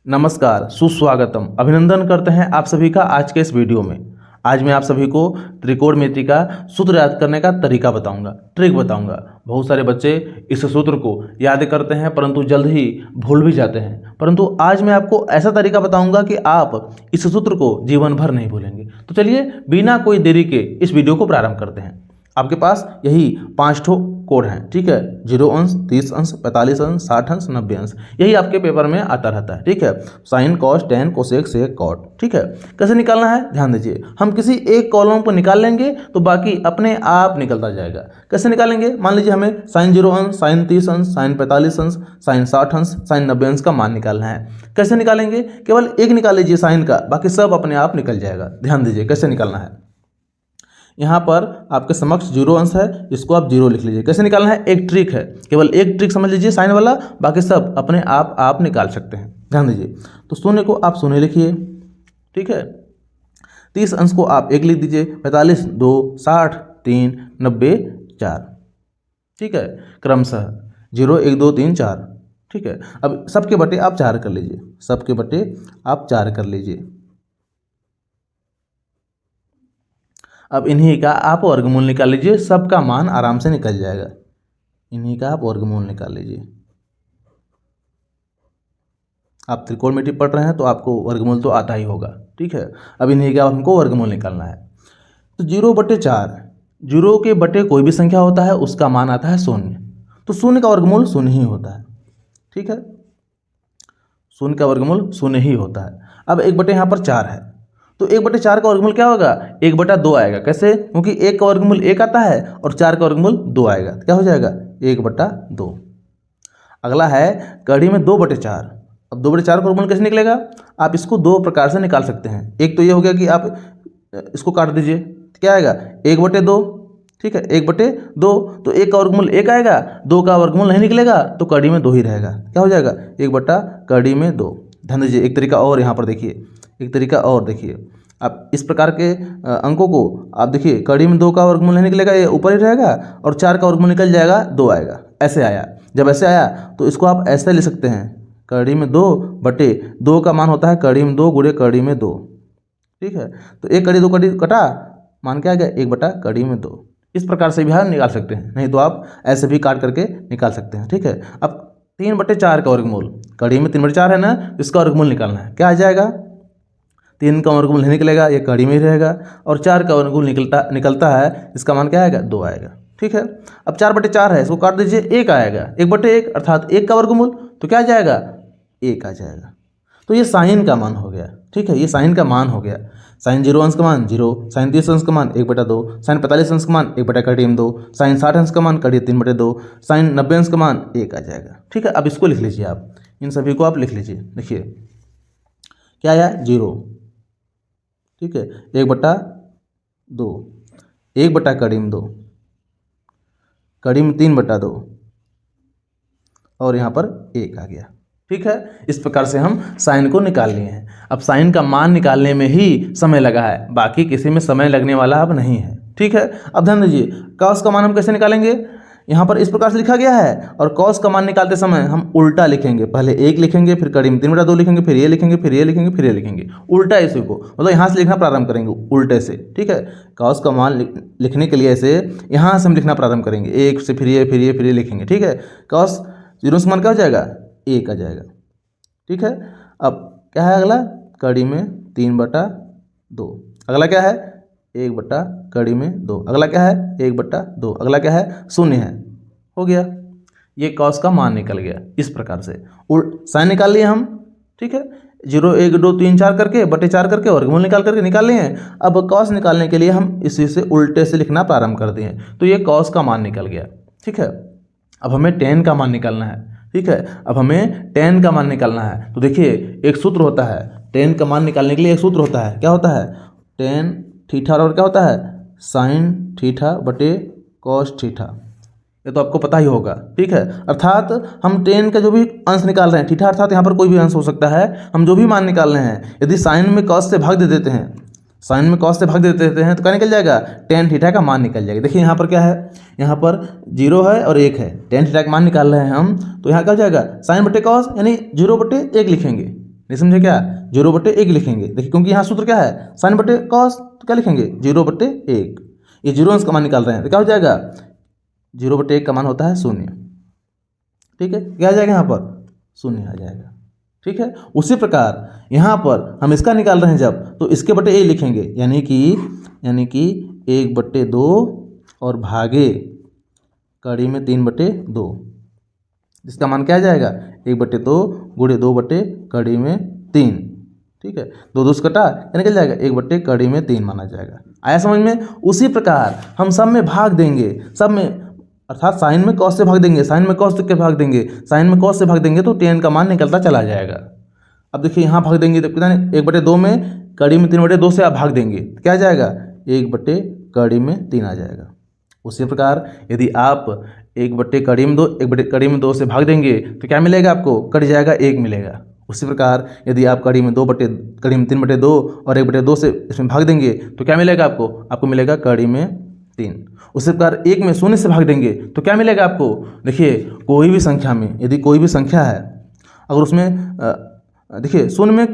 नमस्कार, सुस्वागतम। अभिनंदन करते हैं आप सभी का आज के इस वीडियो में। आज मैं आप सभी को त्रिकोणमिति का सूत्र याद करने का तरीका बताऊंगा, ट्रिक बताऊंगा। बहुत सारे बच्चे इस सूत्र को याद करते हैं परंतु जल्द ही भूल भी जाते हैं, परंतु आज मैं आपको ऐसा तरीका बताऊंगा कि आप इस सूत्र को जीवन भर नहीं भूलेंगे। तो चलिए बिना कोई देरी के इस वीडियो को प्रारंभ करते हैं। आपके पास यही 5 कोड हैं, ठीक है। 0 अंश, 30 अंश, 45 अंश, 60 अंश, 90 अंश, यही आपके पेपर में आता रहता है, ठीक है। साइन, कॉस, टेन, कोसेक, सेक, कॉट, ठीक है। कैसे निकालना है ध्यान दीजिए। हम किसी एक कॉलम को निकाल लेंगे तो बाकी अपने आप निकलता जाएगा। कैसे निकालेंगे? मान लीजिए हमें साइन 0 अंश, साइन 30 अंश, साइन 45 अंश, साइन 60 अंश, साइन 90 अंश का मान निकालना है। कैसे निकालेंगे? केवल एक निकाल लीजिए साइन का, बाकी सब अपने आप निकल जाएगा। ध्यान दीजिए कैसे निकालना है। यहाँ पर आपके समक्ष 0 अंश है, इसको आप 0 लिख लीजिए। कैसे निकालना है? एक ट्रिक है, केवल एक ट्रिक समझ लीजिए साइन वाला, बाकी सब अपने आप निकाल सकते हैं। ध्यान दीजिए। तो शून्य को आप शून्य लिखिए, ठीक है। 30 अंश को आप 1 लिख दीजिए। 45, 2, 60, 3, 90, 4, ठीक है। क्रमशः 0, 1, 2, 3, 4, ठीक है। अब सबके बटे आप 4 कर लीजिए, सबके बटे आप 4 कर लीजिए। अब इन्हीं का आप वर्गमूल निकाल लीजिए, सबका मान आराम से निकल जाएगा। इन्हीं का आप वर्गमूल निकाल लीजिए। आप त्रिकोणमिति पढ़ रहे हैं तो आपको वर्गमूल तो आता ही होगा, ठीक है। अब इन्हीं का हमको वर्गमूल निकालना है। तो 0/4, 0 के बटे कोई भी संख्या होता है उसका मान आता है 0। तो 0 का वर्गमूल 0 ही होता है, ठीक है। 0 का वर्गमूल 0 ही होता है। अब 1 यहाँ पर 4 है, तो 1/4 का वर्गमूल क्या होगा? 1/2 आएगा। कैसे? क्योंकि 1 का वर्गमूल 1 आता है और 4 का वर्गमूल 2 आएगा। क्या हो जाएगा? 1/2। अगला है कड़ी में 2/4। अब 2/4 का वर्गमूल कैसे निकलेगा? आप इसको 2 प्रकार से निकाल सकते हैं। एक तो ये हो गया कि आप इसको काट दीजिए, क्या आएगा? 1/2, ठीक है। 1/2, तो 1 का वर्गमूल 1 आएगा, 2 का वर्गमूल नहीं निकलेगा तो कड़ी में 2 ही रहेगा। क्या हो जाएगा? 1/2। ध्यान दीजिए। एक तरीका और यहाँ पर देखिए, एक तरीका और देखिए। आप इस प्रकार के अंकों को आप देखिए, कड़ी में 2 का वर्गमूल नहीं निकलेगा, ये ऊपर ही रहेगा, और 4 का वर्गमूल निकल जाएगा, 2 आएगा। ऐसे आया। जब ऐसे आया तो इसको आप ऐसे ले सकते हैं, कड़ी में 2/2 का मान होता है कड़ी में 2 गुणे कड़ी में 2, ठीक है। तो 1 कड़ी 2 कड़ी कटा, मान क्या आ गया? 1/कड़ी में 2। इस प्रकार से भी आप निकाल सकते हैं, नहीं तो आप ऐसे भी काट करके निकाल सकते हैं, ठीक है। अब 3/4 का वर्गमूल, कड़ी में 3/4 है ना, इसका वर्गमूल निकालना है। क्या आ जाएगा? 3 का वर्गमूल नहीं निकलेगा, ये कड़ी में ही रहेगा, और 4 का वर्गमूल निकलता है, इसका मान क्या आएगा? 2 आएगा, ठीक है। अब 4/4 है, इसको काट दीजिए, 1 आएगा। 1/1 अर्थात 1 का वर्गमूल, तो क्या आ जाएगा? 1 आ जाएगा। तो ये साइन का मान हो गया, ठीक है। ये साइन का मान हो गया। साइन 0 अंश का मान 0, साइन 30 अंश का मान 1/2, साइन 45 अंश का मान 1/2, साइन 60 अंश का मान कड़ी 3/2, साइन 90 अंश का मान 1 आ जाएगा, ठीक है। अब इसको लिख लीजिए आप, इन सभी को आप लिख लीजिए। देखिए क्या आया? 0, ठीक है। 1/2, 1/कड़ी में 2, कड़ी में 3/2, और यहाँ पर 1 आ गया, ठीक है। इस प्रकार से हम साइन को निकाल लिए हैं। अब साइन का मान निकालने में ही समय लगा है, बाकी किसी में समय लगने वाला अब नहीं है, ठीक है। अब ध्यान दीजिए, कॉस का मान हम कैसे निकालेंगे? यहाँ पर इस प्रकार से लिखा गया है, और कॉस का मान निकालते समय हम उल्टा लिखेंगे। पहले 1 लिखेंगे, फिर कड़ी में 3/2 लिखेंगे, फिर ये लिखेंगे, फिर ये लिखेंगे, फिर ये लिखेंगे, उल्टा इसी को, मतलब यहाँ से लिखना प्रारंभ करेंगे उल्टे से, ठीक है। कॉस का मान लिखने के लिए ऐसे यहाँ से हम लिखना प्रारंभ करेंगे, 1 से फिर ये लिखेंगे, ठीक है। कॉस 0 से मान क्या हो जाएगा? 1 आ जाएगा, ठीक है। अब क्या है अगला? कड़ी में 3/2। अगला क्या है? 1/कड़ी में 2। अगला क्या है? 1/2। अगला क्या है? 0 है। हो गया, ये कॉस का मान निकल गया। इस प्रकार से साइन निकाल लिए हम, ठीक है। 0, 1, 2, 3, 4 करके बटे 4 करके वर्गमूल निकाल लिए हैं। अब कॉस निकालने के लिए हम इसी से उल्टे से लिखना प्रारंभ कर दिए, तो ये कॉस का मान निकल गया, ठीक है। अब हमें टेन का मान निकालना है, ठीक है। अब हमें टेन का मान निकालना है। तो देखिए एक सूत्र होता है, टेन का मान निकालने के लिए एक सूत्र होता है। क्या होता है? टेन थीटा और क्या होता है? साइन थीटा बटे कॉस थीटा। ये तो आपको पता ही होगा, ठीक है। अर्थात हम टेन का जो भी अंश निकाल रहे हैं, थीटा अर्थात यहाँ पर कोई भी अंश हो सकता है, हम जो भी मान निकाल रहे हैं, यदि साइन में कॉस से भाग दे देते हैं, साइन में कॉस से भाग दे देते हैं तो क्या निकल जाएगा? टेन थीटा का मान निकल जाएगा। देखिए यहाँ पर क्या है, यहाँ पर 0 है और 1 है, टेन थीटा का मान निकाल रहे हैं हम, तो यहाँ क्या हो जाएगा? साइन बटे कॉस यानी 0/1 लिखेंगे, नहीं समझे क्या? 0/1 लिखेंगे। देखिए क्योंकि यहाँ सूत्र क्या है, साइन बटे कॉस, तो क्या लिखेंगे 0/1। ये 0 अंश का मान निकाल रहे हैं तो क्या हो जाएगा, 0/1 का मान होता है 0। ठीक है, क्या आ जाएगा यहाँ पर 0 आ जाएगा। ठीक है, उसी प्रकार यहाँ पर हम इसका निकाल रहे हैं जब, तो इसके बटे ए लिखेंगे, यानी कि 1/2 और भागे कड़ी में 3/2, जिसका मान क्या आ जाएगा 1/2 गुणे 2 कड़ी में 3। ठीक है, 2 2 से कटा, क्या निकल जाएगा 1 कड़ी में 3 माना जाएगा। आया समझ में? उसी प्रकार हम सब में भाग देंगे, सब में, अर्थात साइन में कॉस से भाग देंगे, साइन में कॉस के भाग देंगे, साइन में कॉस से भाग देंगे तो tan का मान निकलता चला जाएगा। अब देखिए यहाँ भाग देंगे तो कितना, 1/2 में कड़ी में 3/2 से आप भाग देंगे तो क्या आ जाएगा 1 कड़ी में 3 आ जाएगा। उसी प्रकार यदि आप 1 कड़ी में 2, 1 कड़ी में 2 से भाग देंगे तो क्या मिलेगा आपको, कट जाएगा 1 मिलेगा। उसी प्रकार यदि आप कड़ी में 3/2 और 1/2 से इसमें भाग देंगे तो क्या मिलेगा आपको मिलेगा कड़ी में 3। उसी प्रकार 1 में 0 से भाग देंगे तो क्या मिलेगा आपको, देखिए कोई भी संख्या में, यदि कोई भी संख्या है अगर उसमें देखिए 0 में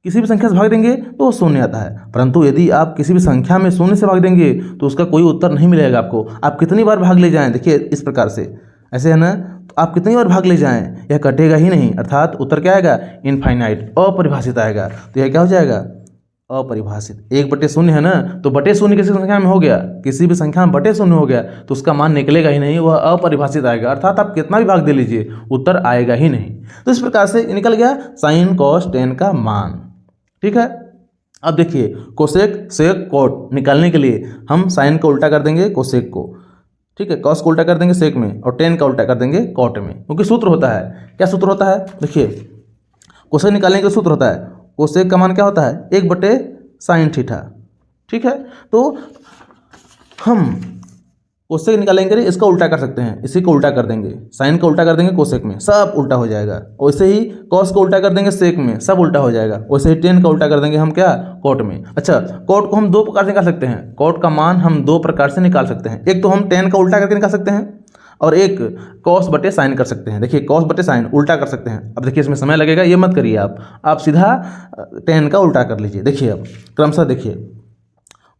किसी भी संख्या से भाग देंगे तो 0 आता है, परंतु यदि आप किसी भी संख्या में 0 से भाग देंगे तो उसका कोई उत्तर नहीं मिलेगा आपको। आप कितनी बार भाग ले जाएं, देखिए इस प्रकार से ऐसे है ना, तो आप कितनी बार भाग ले जाएं यह कटेगा ही नहीं, अर्थात उत्तर क्या आएगा इनफाइनाइट, अपरिभाषित आएगा। तो यह क्या हो जाएगा अपरिभाषित। 1/0 है ना, तो बटे 0 किसी संख्या में हो गया, किसी भी संख्या में बटे 0 हो गया तो उसका मान निकलेगा ही नहीं, वह अपरिभाषित आएगा, अर्थात आप कितना भी भाग दे लीजिए उत्तर आएगा ही नहीं। तो इस प्रकार से निकल गया साइन कॉस tan का मान। ठीक है, अब देखिए कोसेक सेक कोट निकालने के लिए हम साइन को उल्टा कर देंगे कोसेक को, ठीक है, कॉस को उल्टा कर देंगे सेक में और tan का उल्टा कर देंगे कॉट में, क्योंकि सूत्र होता है, क्या सूत्र होता है, देखिए कोसेक निकालने के सूत्र होता है, कोसेक का मान क्या होता है 1/sin थीटा। ठीक है, तो हम कोसेक निकालेंगे के लिए इसका उल्टा कर सकते हैं, इसी को उल्टा कर देंगे, साइन को उल्टा कर देंगे कोसेक में, सब उल्टा हो जाएगा। वैसे ही कॉस को उल्टा कर देंगे सेक में, सब उल्टा हो जाएगा। वैसे ही tan का उल्टा कर देंगे हम क्या कॉट में। अच्छा, कॉट को हम 2 प्रकार से निकाल सकते हैं, कॉट का मान हम 2 प्रकार से निकाल सकते हैं, एक तो हम tan का उल्टा करके निकाल सकते हैं और एक कॉस बटे साइन कर सकते हैं। देखिए कॉस बटे साइन उल्टा कर सकते हैं। अब देखिए इसमें समय लगेगा, ये मत करिए आप सीधा tan का उल्टा कर लीजिए। देखिए अब क्रमशः देखिए,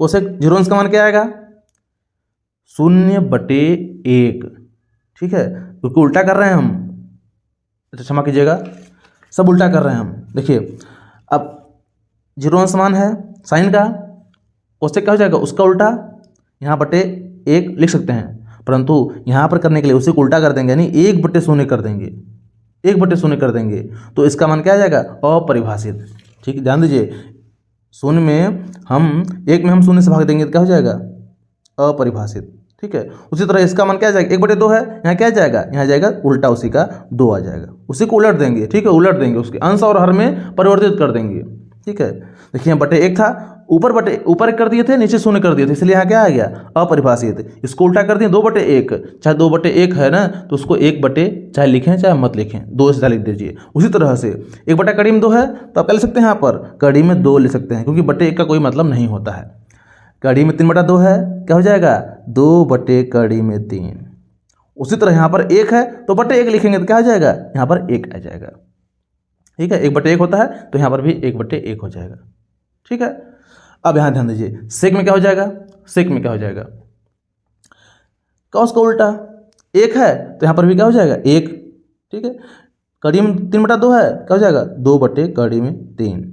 कोसेक 0 अंश का मान क्या आएगा 0/1। ठीक है, क्योंकि उल्टा कर रहे हैं हम, तो क्षमा कीजिएगा, सब उल्टा कर रहे हैं हम। देखिए अब 0 अंश मान है साइन का, कोसेक क्या हो जाएगा उसका उल्टा, यहाँ /1 लिख सकते हैं, परंतु यहाँ पर करने के लिए उसे उल्टा कर देंगे, यानी 1/0 कर देंगे, 1/0 कर देंगे, तो इसका मान क्या आ जाएगा अपरिभाषित। ठीक है, ध्यान दीजिए, 1 में हम 0 से भाग देंगे तो क्या हो जाएगा अपरिभाषित। ठीक है, उसी तरह इसका मान क्या आ जाएगा 1/2 है, यहाँ क्या जाएगा, यहाँ जाएगा उल्टा उसी का 2 आ जाएगा, उसी को उलट देंगे। ठीक है, उलट देंगे, उसके अंश और हर में परिवर्तित कर देंगे। ठीक है, देखिए यहाँ /1 था, ऊपर 1 कर दिए थे, नीचे 0 कर दिए थे, इसलिए यहाँ क्या आ गया अपरिभाषित। इसको उल्टा कर दिए 2/1, चाहे 2/1 है ना तो उसको 1 चाहे लिखें चाहे मत लिखें 2 से लिख दीजिए। उसी तरह से 1 कड़ी में 2 है तो आप क्या लिख सकते हैं, यहाँ पर कड़ी में 2 लिख सकते हैं, क्योंकि /1 का कोई मतलब नहीं होता है। कड़ी में 3/2 है, क्या हो जाएगा 2 कड़ी में 3। उसी तरह यहाँ पर 1 है तो /1 लिखेंगे तो क्या हो जाएगा, यहाँ पर 1 आ जाएगा। ठीक है, 1/1 होता है तो यहाँ पर भी 1/1 हो जाएगा। ठीक है, अब यहाँ ध्यान दीजिए, सेक में क्या हो जाएगा, सेक में क्या हो जाएगा कॉस का उल्टा, 1 है तो यहाँ पर भी क्या हो जाएगा 1। ठीक है, कड़ी में 3/2 है, क्या हो जाएगा 2 कड़ी में 3।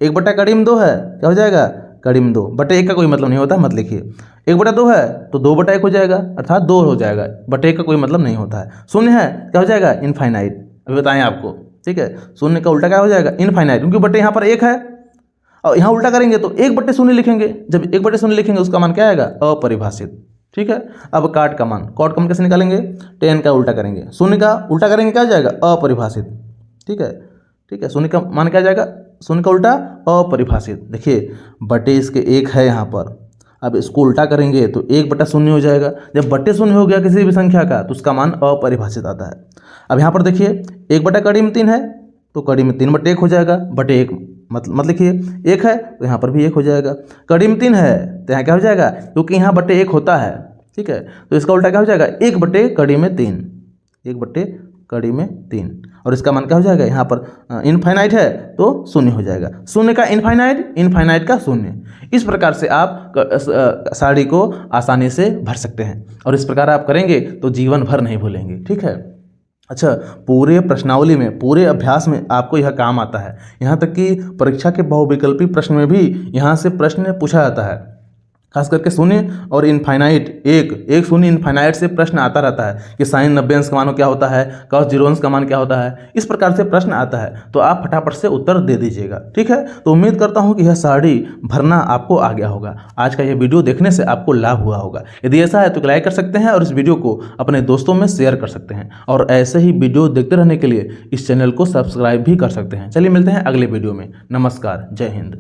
1 कड़ी में 2 है, क्या हो जाएगा कड़ी में 2, /1 का कोई मतलब नहीं होता, मत लिखिए। 1/2 है तो 2/1 हो जाएगा, अर्थात 2 हो जाएगा, /1 का कोई मतलब नहीं होता है। 0 है क्या हो जाएगा इनफाइनाइट, अभी बताएं आपको। ठीक है, 0 का उल्टा क्या हो जाएगा इनफाइनाइट, क्योंकि बटे यहाँ पर 1 है और यहाँ उल्टा करेंगे तो 1/0 लिखेंगे, जब 1/0 लिखेंगे उसका मान क्या आएगा अपरिभाषित। ठीक है, अब कॉट का मान कैसे निकालेंगे, tan का उल्टा करेंगे, 0 का उल्टा करेंगे क्या हो जाएगा अपरिभाषित। ठीक है, ठीक है, 0 का मान क्या जाएगा, 0 का उल्टा अपरिभाषित। देखिए बटे इसके 1 है यहाँ पर, अब इसको उल्टा करेंगे तो 1/0 हो जाएगा। जब /0 हो गया किसी भी संख्या का तो उसका मान अपरिभाषित आता है। अब यहाँ पर देखिए 1 कड़ी में 3 है तो कड़ी में 3/1 हो जाएगा, /1 मत लिखिए, 1 है तो यहाँ पर भी 1 हो जाएगा। कड़ी में 3 है तो यहाँ क्या हो जाएगा, क्योंकि यहाँ /1 होता है। ठीक है, तो इसका उल्टा क्या हो जाएगा 1 कड़ी में 3, 1 कड़ी में 3, और इसका मान क्या हो जाएगा, यहाँ पर इनफाइनाइट है तो शून्य हो जाएगा, शून्य का इनफाइनाइट, इनफाइनाइट का शून्य। इस प्रकार से आप सारणी को आसानी से भर सकते हैं, और इस प्रकार आप करेंगे तो जीवन भर नहीं भूलेंगे। ठीक है। अच्छा, पूरे प्रश्नावली में, पूरे अभ्यास में आपको यह काम आता है। यहाँ तक कि परीक्षा के बहुविकल्पी प्रश्न में भी यहाँ से प्रश्न पूछा जाता है, खास करके शून्य और इनफाइनाइट, एक शून्य इनफाइनाइट से प्रश्न आता रहता है कि साइन 90 अंश का मान क्या होता है, cos 0 अंश का मान क्या होता है। इस प्रकार से प्रश्न आता है, तो आप फटाफट से उत्तर दे दीजिएगा। ठीक है। तो उम्मीद करता हूं कि यह सारणी भरना आपको आ गया होगा। आज का यह वीडियो देखने से आपको लाभ हुआ होगा। यदि ऐसा है तो लाइक कर सकते हैं और इस वीडियो को अपने दोस्तों में शेयर कर सकते हैं, और ऐसे ही वीडियो देखते रहने के लिए इस चैनल को सब्सक्राइब भी कर सकते हैं। चलिए मिलते हैं अगले वीडियो में। नमस्कार, जय हिंद।